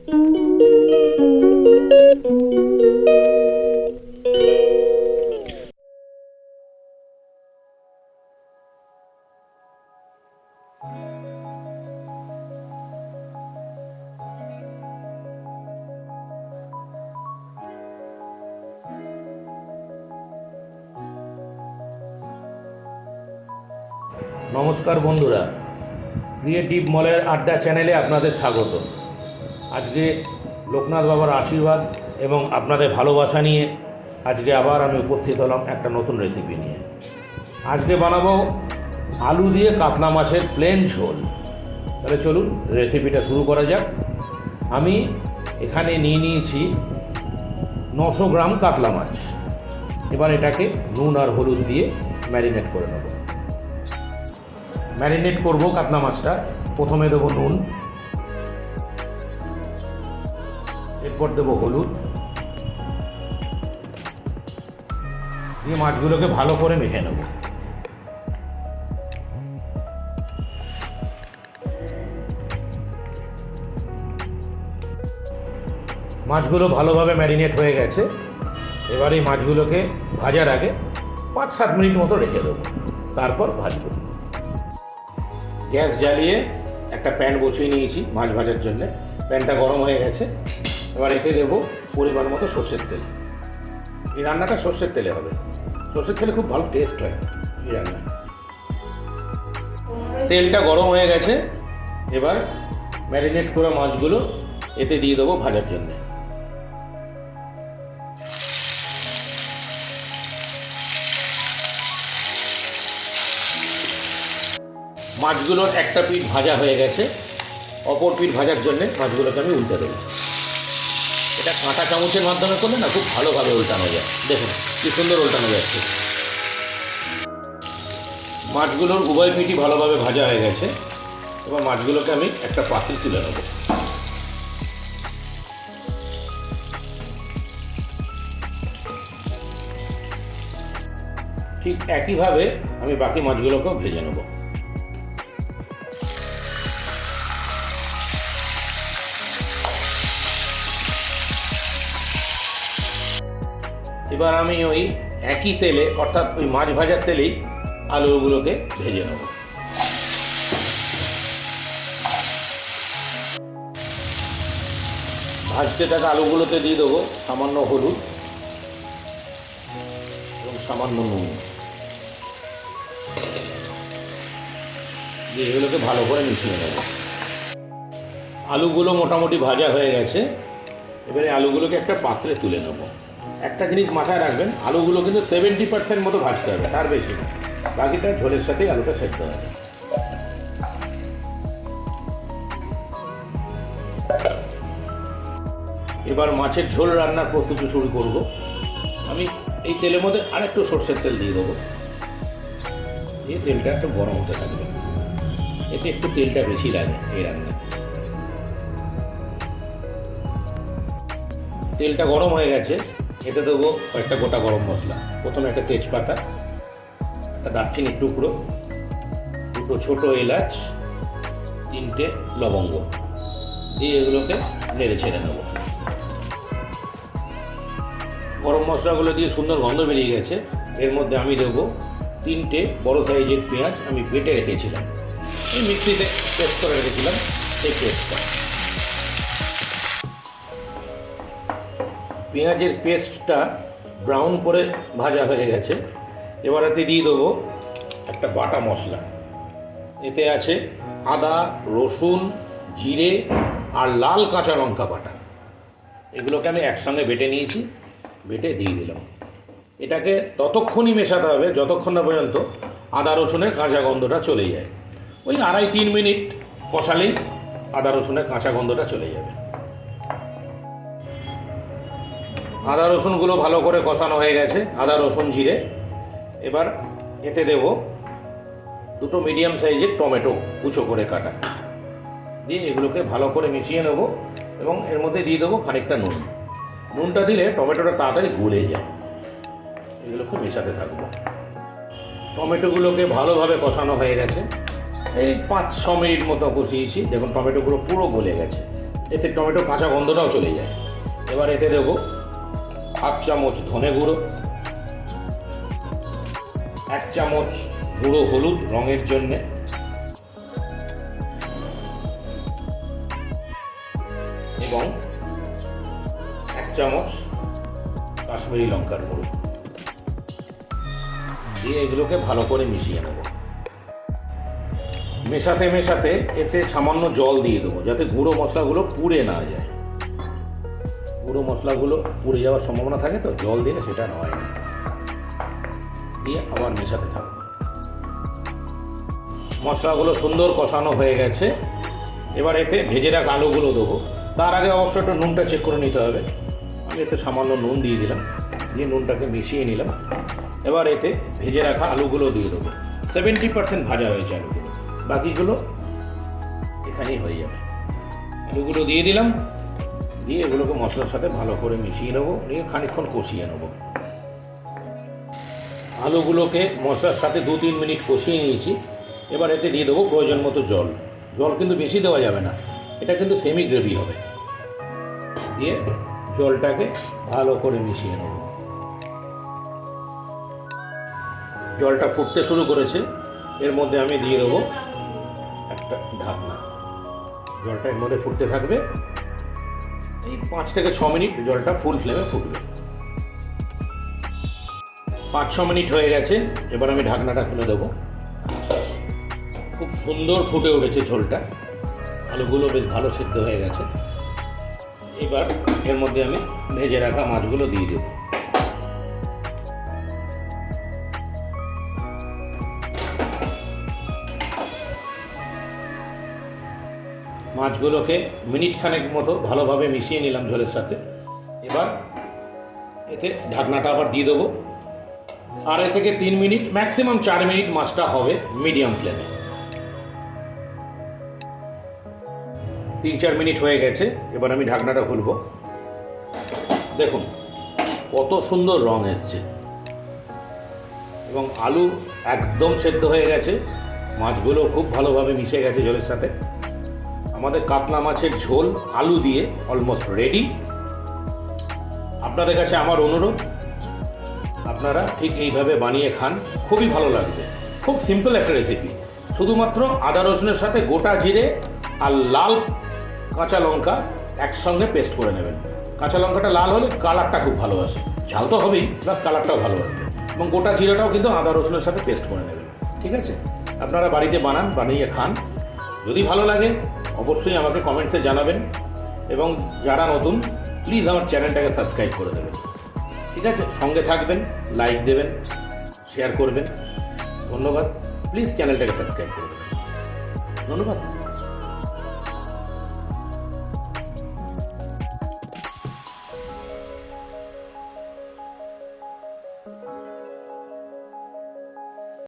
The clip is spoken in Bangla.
নমস্কার বন্ধুরা, ক্রিয়েটিভ মলের আড্ডা চ্যানেলে আপনাদের স্বাগত। আজকে লোকনাথ বাবার আশীর্বাদ এবং আপনাদের ভালোবাসা নিয়ে আজকে আবার আমি উপস্থিত হলাম একটা নতুন রেসিপি নিয়ে। আজকে বানাবো আলু দিয়ে কাতলা মাছের প্লেন ঝোল। তাহলে চলুন রেসিপিটা শুরু করা যাক। আমি এখানে নিয়েছি 900 গ্রাম কাতলা মাছ। এবার এটাকে নুন আর হলুদ দিয়ে ম্যারিনেট করে নেব। ম্যারিনেট করব কাতলা মাছটা। প্রথমে দেবো নুন, এরপর দেবো হলুদ দিয়ে মাছগুলোকে ভালো করে মেখে নেব। মাছগুলো ভালোভাবে ম্যারিনেট হয়ে গেছে। এবার এই মাছগুলোকে ভাজার আগে 5-7 মিনিট মতো রেখে দেবো, তারপর ভাজবো। গ্যাস জ্বালিয়ে একটা প্যান বসিয়ে নিয়েছি মাছ ভাজার জন্য। প্যানটা গরম হয়ে গেছে। এবার এতে দেবো পরিমাণ মতো সর্ষের তেল। এই রান্নাটা সর্ষের তেলে হবে। সর্ষের তেলে খুব ভালো টেস্ট হয় এই রান্না। তেলটা গরম হয়ে গেছে। এবার ম্যারিনেট করা মাছগুলো এতে দিয়ে দেবো ভাজার জন্য। মাছগুলোর একটা পিঠ ভাজা হয়ে গেছে। অপর পিঠ ভাজার জন্য মাছগুলোকে আমি উল্টে দেবো। এটা কাঁটা চামচের মাধ্যমে করলে না খুব ভালোভাবে উল্টানো যায়। দেখুন কি সুন্দর উল্টানো যাচ্ছে। মাছগুলোর উভয় পিঠই ভালোভাবে ভাজা হয়ে গেছে। এবার মাছগুলোকে আমি একটা পাত্রে তুলে নেব। ঠিক একইভাবে আমি বাকি মাছগুলোকেও ভেজে নেব। এবার আমি ওই একই তেলে, অর্থাৎ ওই মাছ ভাজার তেলেই আলুগুলোকে ভেজে নেব। ভাজতে থাকা আলুগুলোতে দিয়ে দেবো সামান্য হলুদ এবং সামান্য নুন দিয়ে এগুলোকে ভালো করে মিশিয়ে নেব। আলুগুলো মোটামুটি ভাজা হয়ে গেছে। এবারে আলুগুলোকে একটা পাত্রে তুলে নেব। একটা জিনিস মাথায় রাখবেন, আলুগুলো কিন্তু 70% মতো ভাজতে হবে, তার বেশি না। বাকিটা ঝোলের সাথেই আলুটা সেদ্ধ হবে। এবার মাছের ঝোল রান্নার প্রস্তুতি শুরু করব। আমি এই তেলের মধ্যে আরেকটু সরষের তেল দিয়ে দেবো। এই তেলটা একটু গরম হতে থাকবে। এতে একটু তেলটা বেশি লাগে এই রান্নায়। তেলটা গরম হয়ে গেছে। এতে দেবো কয়েকটা গোটা গরম মশলা। প্রথমে একটা তেজপাতা, একটা দারচিনির টুকরো, দুটো ছোটো এলাচ, 3টে লবঙ্গ দিয়ে এগুলোকে নেড়ে ছেড়ে নেব। গরম মশলাগুলো দিয়ে সুন্দর গন্ধ বেরিয়ে গেছে। এর মধ্যে আমি দেবো 3টে বড় সাইজের পেঁয়াজ। আমি বেটে রেখেছিলাম, এই মিক্সিতে পেস্ট করে রেখেছিলাম সেই পেস্টটা। পেঁয়াজের পেস্টটা ব্রাউন করে ভাজা হয়ে গেছে। এবার এতে দিয়ে দেবো একটা বাটা মশলা। এতে আছে আদা, রসুন, জিরে আর লাল কাঁচা লঙ্কা বাটা। এগুলোকে আমি একসঙ্গে বেটে নিয়েছি, বেটে দিয়ে দিলাম। এটাকে ততক্ষণই মেশাতে হবে যতক্ষণ না পর্যন্ত আদা রসুনের কাঁচা গন্ধটা চলে যায়। ওই 2.5-3 মিনিট কষালেই আদা রসুনের কাঁচা গন্ধটা চলে যাবে। আদা রসুনগুলো ভালো করে কষানো হয়ে গেছে, আদা রসুন জিরে। এবার এতে দেব 2টো মিডিয়াম সাইজের টমেটো কুচো করে কাটা, দিয়ে এগুলোকে ভালো করে মিশিয়ে নেব এবং এর মধ্যে দিয়ে দেবো খানিকটা নুন। নুনটা দিলে টমেটোটা তাড়াতাড়ি গলে যায়। এগুলোকে মেশাতে থাকবো। টমেটোগুলোকে ভালোভাবে কষানো হয়ে গেছে। এই 5-6 মিনিট মতো কষিয়েছি। দেখুন টমেটোগুলো পুরো গলে গেছে। এতে টমেটো কাঁচা গন্ধটাও চলে যায়। এবার এতে দেবো 1/2 চামচ ধনে গুঁড়ো, 1 চামচ গুঁড়ো হলুদ রঙের জন্যে, এবং 1 চামচ কাশ্মীরি লঙ্কার গুঁড়ো দিয়ে এগুলোকে ভালো করে মিশিয়ে নেব। মেশাতে মেশাতে এতে সামান্য জল দিয়ে দেবো যাতে গুঁড়ো মশলাগুলো পুড়ে না যায়। গুঁড়ো মশলাগুলো পুড়ে যাওয়ার সম্ভাবনা থাকে, তো জল দিলে সেটা নয় না। দিয়ে আবার মেশাতে থাকবো। মশলাগুলো সুন্দর কষানো হয়ে গেছে। এবার এতে ভেজে রাখা আলুগুলো দেবো। তার আগে অবশ্যই একটু নুনটা চেক করে নিতে হবে। আমি এতে সামান্য নুন দিয়ে দিলাম, দিয়ে নুনটাকে মিশিয়ে নিলাম। এবার এতে ভেজে রাখা আলুগুলো দিয়ে দেবো। 70% ভাজা হয়েছে আলুগুলো, বাকিগুলো এখানেই হয়ে যাবে। আলুগুলো দিয়ে দিলাম, দিয়ে এগুলোকে মশলার সাথে ভালো করে মিশিয়ে নেবো, নিয়ে খানিকক্ষণ কষিয়ে নেবো। আলুগুলোকে মশলার সাথে 2-3 মিনিট কষিয়ে নিয়েছি। এবার এতে দিয়ে দেবো প্রয়োজন মতো জল। জল কিন্তু বেশি দেওয়া যাবে না, এটা কিন্তু সেমি গ্রেভি হবে। দিয়ে জলটাকে ভালো করে মিশিয়ে নেব। জলটা ফুটতে শুরু করেছে, এর মধ্যে আমি দিয়ে দেবো একটা ঢাকনা। জলটা এর মধ্যে ফুটতে থাকবে, এই 5 থেকে 6 মিনিট জলটা ফুল ফ্লেমে ফুটবে। 5-6 মিনিট হয়ে গেছে, এবার আমি ঢাকনাটা খুলে দেবো। খুব সুন্দর ফুটে উঠেছে ঝোলটা, আলুগুলো বেশ ভালো সেদ্ধ হয়ে গেছে। এবার এর মধ্যে আমি ভেজে রাখা মাছগুলো দিয়ে দেব। মাছগুলোকে মিনিট খানেক মতো ভালোভাবে মিশিয়ে নিলাম ঝোলের সাথে। এবার এতে ঢাকনাটা আবার দিয়ে দেবো। 2.5 থেকে 3 মিনিট, ম্যাক্সিমাম 4 মিনিট মাছটা হবে মিডিয়াম ফ্লেমে। 3-4 মিনিট হয়ে গেছে, এবার আমি ঢাকনাটা খুলব। দেখুন কত সুন্দর রং এসছে, এবং আলু একদম সেদ্ধ হয়ে গেছে। মাছগুলো খুব ভালোভাবে মিশে গেছে ঝোলের সাথে। আমাদের কাতলা মাছের ঝোল আলু দিয়ে অলমোস্ট রেডি। আপনাদের কাছে আমার অনুরোধ, আপনারা ঠিক এইভাবে বানিয়ে খান, খুবই ভালো লাগবে। খুব সিম্পল একটা রেসিপি, শুধুমাত্র আদা রসুনের সাথে গোটা জিরে আর লাল কাঁচা লঙ্কা একসঙ্গে পেস্ট করে নেবেন। কাঁচা লঙ্কাটা লাল হলে কালারটা খুব ভালো আসে, ঝাল তো হবেই, প্লাস কালারটাও ভালো আসবে। এবং গোটা জিরাটাও কিন্তু আদা রসুনের সাথে পেস্ট করে নেবেন। ঠিক আছে, আপনারা বাড়িতে বানান, বানিয়ে খান। যদি ভালো লাগে অবশ্যই আমাকে কমেন্টসে জানাবেন, এবং যারা নতুন প্লিজ আমার চ্যানেলটাকে সাবস্ক্রাইব করে দেবেন। ঠিক আছে, সঙ্গে থাকবেন, লাইক দেবেন, শেয়ার করবেন। ধন্যবাদ। প্লিজ চ্যানেলটাকে সাবস্ক্রাইব করে দেবেন। ধন্যবাদ।